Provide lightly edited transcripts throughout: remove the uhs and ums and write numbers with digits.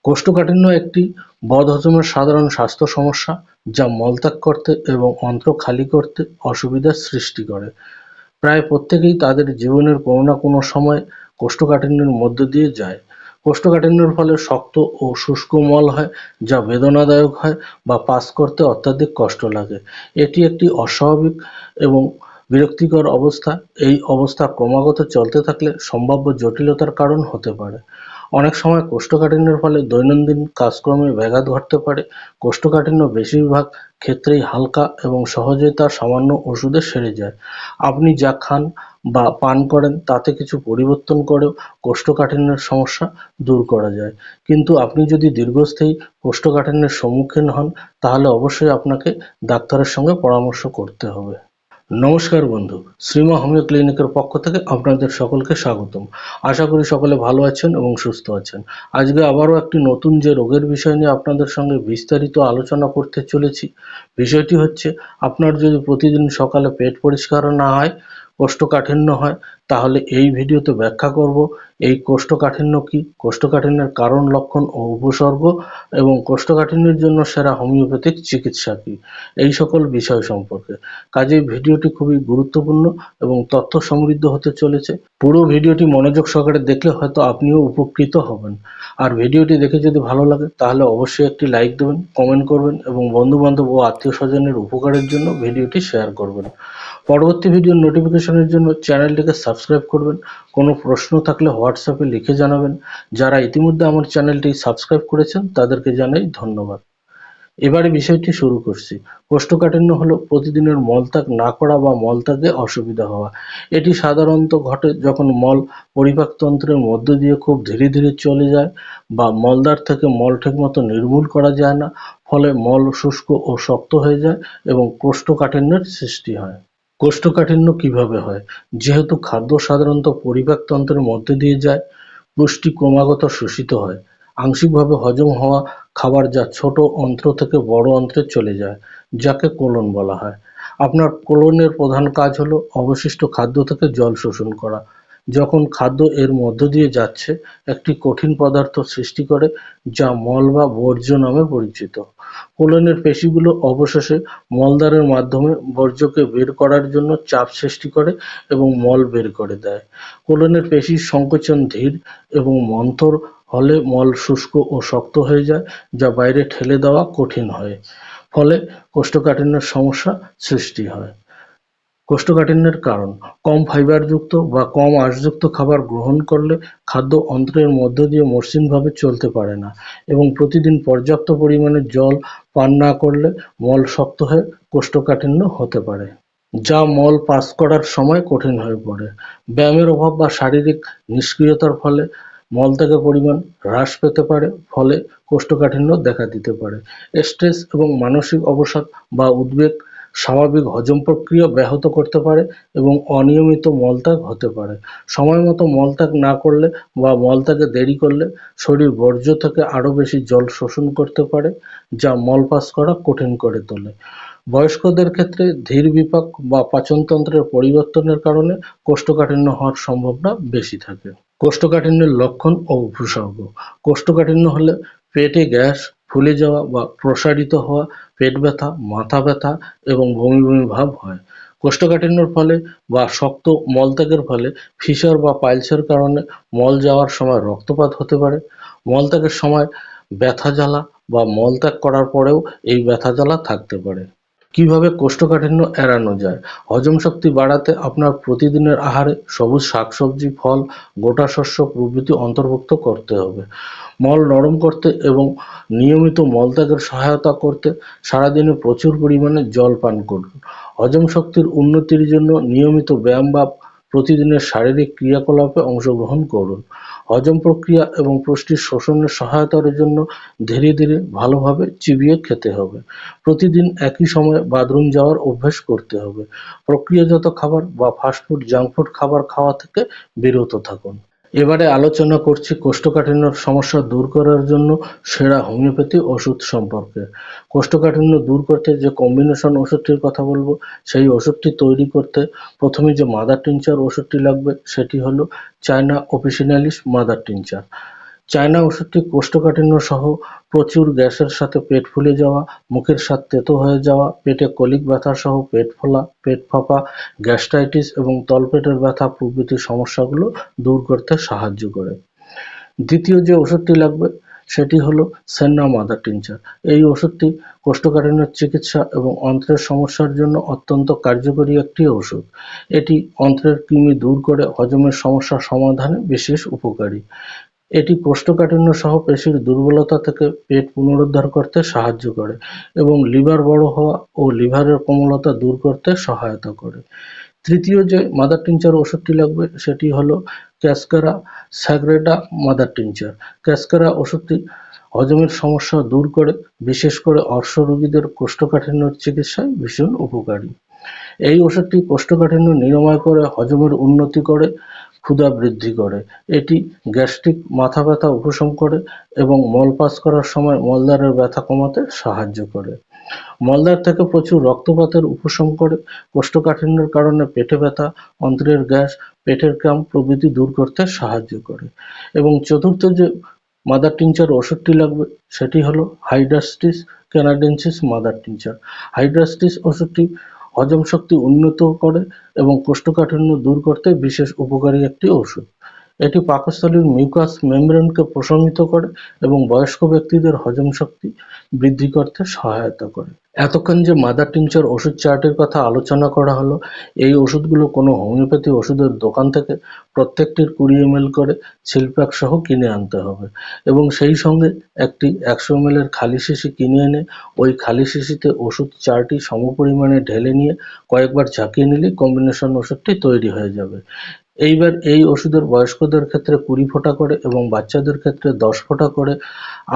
কোষ্ঠকাঠিন্য একটি বদহজমের সাধারণ স্বাস্থ্য সমস্যা যা মলত্যাগ করতে এবং অন্ত্র খালি করতে অসুবিধার সৃষ্টি করে। প্রায় প্রত্যেকেই তাদের জীবনের কোনো না কোনো সময় কোষ্ঠকাঠিন্যের মধ্য দিয়ে যায়। কোষ্ঠকাঠিন্যের ফলে শক্ত ও শুষ্ক মল হয়, যা বেদনাদায়ক হয় বা পাস করতে অত্যাধিক কষ্ট লাগে। এটি একটি অস্বাভাবিক এবং বিরক্তিকর অবস্থা। এই অবস্থা ক্রমাগত চলতে থাকলে সম্ভাব্য জটিলতার কারণ হতে পারে। অনেক সময় কোষ্ঠকাঠিন্যের ফলে দৈনন্দিন কাজকর্মে ব্যাঘাত ঘটতে পারে। কোষ্ঠকাঠিন্য বেশিরভাগ ক্ষেত্রেই হালকা এবং সহজেই তা সামান্য ওষুধে সেরে যায়। আপনি যা খান বা পান করেন তাতে কিছু পরিবর্তন করেও কোষ্ঠকাঠিন্যের সমস্যা দূর করা যায়। কিন্তু আপনি যদি দীর্ঘস্থায়ী কোষ্ঠকাঠিন্যের সম্মুখীন হন, তাহলে অবশ্যই আপনাকে ডাক্তারের সঙ্গে পরামর্শ করতে হবে। নমস্কার বন্ধু, শ্রীমা হোমিও ক্লিনিকের পক্ষ থেকে আপনাদের সকলকে স্বাগতম। আশা করি সকলে ভালো আছেন এবং সুস্থ আছেন। আজকে আবারও একটি নতুন যে রোগের বিষয় নিয়ে আপনাদের সঙ্গে বিস্তারিত আলোচনা করতে চলেছি। বিষয়টি হচ্ছে, আপনার যদি প্রতিদিন সকালে পেট পরিষ্কার না হয়, কোষ্ঠকাঠিন্য হয়, তাহলে এই ভিডিওতে ব্যাখ্যা করব এই কোষ্ঠকাঠিন্য কী, কোষ্ঠকাঠিন্যের কারণ, লক্ষণ ও উপসর্গ এবং কোষ্ঠকাঠিন্যের জন্য সেরা হোমিওপ্যাথিক চিকিৎসা কী, এই সকল বিষয় সম্পর্কে। কাজেই ভিডিওটি খুবই গুরুত্বপূর্ণ এবং তথ্য সমৃদ্ধ হতে চলেছে। পুরো ভিডিওটি মনোযোগ সহকারে দেখলে হয়তো আপনিও উপকৃত হবেন। আর ভিডিওটি দেখে যদি ভালো লাগে তাহলে অবশ্যই একটি লাইক দেবেন, কমেন্ট করবেন এবং বন্ধুবান্ধব ও আত্মীয় স্বজনের উপকারের জন্য ভিডিওটি শেয়ার করবেন। পরবর্তী ভিডিওর নোটিফিকেশনের জন্য চ্যানেলটিকে সাবস্ক্রাইব করবেন। কোনো প্রশ্ন থাকলে হোয়াটসঅ্যাপে লিখে জানাবেন। যারা ইতিমধ্যে আমার চ্যানেলটি সাবস্ক্রাইব করেছেন তাদেরকে জানাই ধন্যবাদ। এবারে বিষয়টি শুরু করছি। কোষ্ঠকাঠিন্য হলো প্রতিদিনের মলত্যাগ না করা বা মলত্যাগে অসুবিধা হওয়া। এটি সাধারণত ঘটে যখন মল পরিপাকতন্ত্রের মধ্য দিয়ে খুব ধীরে ধীরে চলে যায় বা মলদ্বার থেকে মল ঠিকমতো নির্মূল করা যায় না। ফলে মল শুষ্ক ও শক্ত হয়ে যায় এবং কোষ্ঠকাঠিন্যের সৃষ্টি হয়। কোষ্ঠকাঠিন্য কিভাবে হয়? যেহেতু খাদ্য সাধারণত পরিপাকতন্ত্রের মধ্য দিয়ে যায়, পুষ্টি ক্রমাগত শোষিত হয়। আংশিকভাবে হজম হওয়া খাবার যা ছোট অন্ত্র থেকে বড় অন্ত্রে চলে যায়, যাকে কোলন বলা হয়। আপনার কোলনের প্রধান কাজ হলো অবশিষ্ট খাদ্য থেকে জল শোষণ করা। যখন খাদ্য এর মধ্য দিয়ে যাচ্ছে, একটি কঠিন পদার্থ সৃষ্টি করে যা মল বা বর্জ্য নামে পরিচিত। কোলনের পেশিগুলো অবশেষে মলদ্বারের মাধ্যমে বর্জ্যকে বের করার জন্য চাপ সৃষ্টি করে এবং মল বের করে দেয়। কোলনের পেশির সংকোচন ধীর এবং মন্থর হলে মল শুষ্ক ও শক্ত হয়ে যায়, যা বাইরে ঠেলে দেওয়া কঠিন হয়। ফলে কোষ্ঠকাঠিন্যের সমস্যা সৃষ্টি হয়। কোষ্ঠকাঠিন্যের কারণ: কম ফাইবারযুক্ত বা কম আঁশযুক্ত খাবার গ্রহণ করলে খাদ্য অন্ত্রের মধ্য দিয়ে মসৃণভাবে চলতে পারে না এবং প্রতিদিন পর্যাপ্ত পরিমাণে জল পান না করলে মল শক্ত হয়ে কোষ্ঠকাঠিন্য হতে পারে, যা মল পাস করার সময় কঠিন হয়ে পড়ে। ব্যায়ামের অভাব বা শারীরিক নিষ্ক্রিয়তার ফলে মলত্যাগের পরিমাণ হ্রাস পেতে পারে, ফলে কোষ্ঠকাঠিন্য দেখা দিতে পারে। স্ট্রেস এবং মানসিক অবসাদ বা উদ্বেগ স্বাভাবিক হজম প্রক্রিয়া ব্যাহত করতে পারে এবং অনিয়মিত মলত্যাগ হতে পারে। সময়মতো মলত্যাগ না করলে বা মলত্যাগে দেরি করলে শরীর বর্জ্য থেকে আরও বেশি জল শোষণ করতে পারে, যা মল পাস করা কঠিন করে তোলে। বয়স্কদের ক্ষেত্রে ধীর বিপাক বা পাচনতন্ত্রের পরিবর্তনের কারণে কোষ্ঠকাঠিন্য হওয়ার সম্ভাবনা বেশি থাকে। কোষ্ঠকাঠিন্যের লক্ষণ ও উপসর্গ: কোষ্ঠকাঠিন্য হলে পেটে গ্যাস, ফুলে যাওয়া বা প্রসারিত হওয়া, পেট ব্যথা, মাথা ব্যথা এবং বমি বমি ভাব হয়। কোষ্ঠকাঠিন্যের ফলে বা শক্ত মলত্যাগের ফলে ফিশার বা পাইলসের কারণে মল যাওয়ার সময় রক্তপাত হতে পারে। মলত্যাগের সময় ব্যথা জ্বালা বা মলত্যাগ করার পরেও এই ব্যথা জ্বালা থাকতে পারে। কিভাবে কোষ্ঠকাঠিন্য এড়ানো যায়? হজম শক্তি বাড়াতে আপনার প্রতিদিনের আহারে সবুজ শাকসবজি, ফল, গোটা শস্য প্রভৃতি অন্তর্ভুক্ত করতে হবে। মল নরম করতে এবং নিয়মিত মলত্যাগের সহায়তা করতে সারাদিনে প্রচুর পরিমাণে জল পান করুন। হজম শক্তির উন্নতির জন্য নিয়মিত ব্যায়াম বা প্রতিদিনের শারীরিক ক্রিয়াকলাপে অংশগ্রহণ করুন। হজম প্রক্রিয়া এবং পুষ্টির শোষণের সহায়তার জন্য ধীরে ধীরে ভালোভাবে চিবিয়ে খেতে হবে। প্রতিদিন একই সময়ে বাথরুম যাওয়ার অভ্যাস করতে হবে। প্রক্রিয়াজাত খাবার বা ফাস্টফুড, জাঙ্কফুড খাবার খাওয়া থেকে বিরত থাকুন। এবারে আলোচনা করছি কোষ্ঠকাঠিন্যর সমস্যা দূর করার জন্য সেরা হোমিওপ্যাথি ওষুধ সম্পর্কে। কোষ্ঠকাঠিন্য দূর করতে যে কম্বিনেশন ওষুধটির কথা বলবো, সেই ওষুধটি তৈরি করতে প্রথমে যে মাদার টিনচার ওষুধটি লাগবে সেটি হলো China officinalis mother tincture. China ওষুধটি কোষ্ঠকাঠিন্য সহ প্রচুর গ্যাসের সাথে পেট ফুলে যাওয়া, মুখের স্বাদ তেতো হয়ে যাওয়া, পেটে কলিক ব্যথা সহ পেট ফোলা, পেট ফাঁপা, গ্যাস্ট্রাইটিস এবং তলপেটের ব্যথা প্রভৃতি সমস্যাগুলো দূর করতে সাহায্য করে। দ্বিতীয় যে ওষুধটি লাগবে সেটি হলো সেন্না মাদার টিনচার। এই ওষুধটি কোষ্ঠকাঠিন্যের চিকিৎসা এবং অন্ত্রের সমস্যার জন্য অত্যন্ত কার্যকরী একটি ওষুধ। এটি অন্ত্রের কৃমি দূর করে হজমের সমস্যা সমাধানে বিশেষ উপকারী। এটি কোষ্ঠকাঠিন্য সহ পেশির দুর্বলতা থেকে পেট পুনরুদ্ধার করতে সাহায্য করে এবং লিভার বড় হওয়া ও লিভারের কোমলতা দূর করতে সহায়তা করে। তৃতীয় যে মাদার টিনচার ওষুধটি লাগবে সেটি হলো ক্যাসকারা স্যাগ্রেটা মাদার টিনচার। ক্যাসকারা ওষুধটি হজমের সমস্যা দূর করে বিশেষ করে অর্শ রোগীদের কোষ্ঠকাঠিন্যের চিকিৎসায় ভীষণ উপকারী। এই ওষুধটি কোষ্ঠকাঠিন্য নিরাময় করে, হজমের উন্নতি করে, ক্ষুধা বৃদ্ধি করে। এটি গ্যাস্ট্রিক, মাথা ব্যথা উপশম করে এবং মল পাস করার সময় মলদ্বারের ব্যথা কমাতে সাহায্য করে। মলদ্বার থেকে প্রচুর রক্তপাতের উপশম করে, কোষ্ঠকাঠিন্যের কারণে পেটে ব্যথা, অন্ত্রের গ্যাস, পেটের ক্রাম্প প্রভৃতি দূর করতে সাহায্য করে। এবং চতুর্থ যে মাদার টিনচার ওষুধটি লাগবে সেটি হলো hydrastis canadensis mother tincture. Hydrastis ওষুধটি হজম শক্তি উন্নত করে এবং কোষ্ঠকাঠিন্য দূর করতে বিশেষ উপকারী একটি ওষুধ। এটি পাকস্থলীর মিউকাস মেমব্রেনকে প্রশমিত করে এবং বয়স্ক ব্যক্তিদের হজম শক্তি বৃদ্ধি করতে সহায়তা করে। এতক্ষণ যে মাদার টিনচার ওষুধ চার্টের কথা আলোচনা করা হলো, এই ওষুধগুলো কোনো হোমিওপ্যাথি ওষুধের দোকান থেকে প্রত্যেকটির 20 ml করে সিলপ্যাক সহ কিনে আনতে হবে এবং সেই সঙ্গে একটি 100 ml এর খালি শিশি কিনে এনে ওই খালি শিশিতে ওষুধ চারটি সমপরিমাণে ঢেলে নিয়ে কয়েকবার ঝাঁকিয়ে নিলেই কম্বিনেশন ওষুধটি তৈরি হয়ে যাবে। এইবার এই ওষুধের বয়স্কদের ক্ষেত্রে 20 ফোঁটা করে এবং বাচ্চাদের ক্ষেত্রে 10 ফোঁটা করে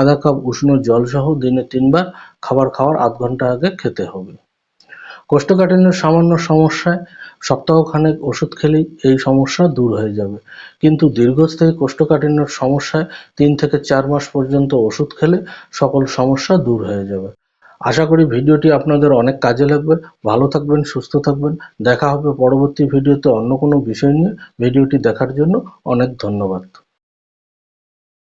আধা কাপ উষ্ণ জল সহ দিনে 3 বার খাবার খাওয়ার আধ ঘন্টা আগে খেতে হবে। কোষ্ঠকাঠিন্যের সামান্য সমস্যায় সপ্তাহখানেক ওষুধ খেলেই এই সমস্যা দূর হয়ে যাবে, কিন্তু দীর্ঘস্থায়ী কোষ্ঠকাঠিন্যের সমস্যায় 3 থেকে 4 মাস পর্যন্ত ওষুধ খেলে সকল সমস্যা দূর হয়ে যাবে। আশা করি ভিডিওটি আপনাদের অনেক কাজে লাগবে। ভালো থাকবেন, সুস্থ থাকবেন। দেখা হবে পরবর্তী ভিডিওতে অন্য কোনো বিষয় নিয়ে। ভিডিওটি দেখার জন্য অনেক ধন্যবাদ।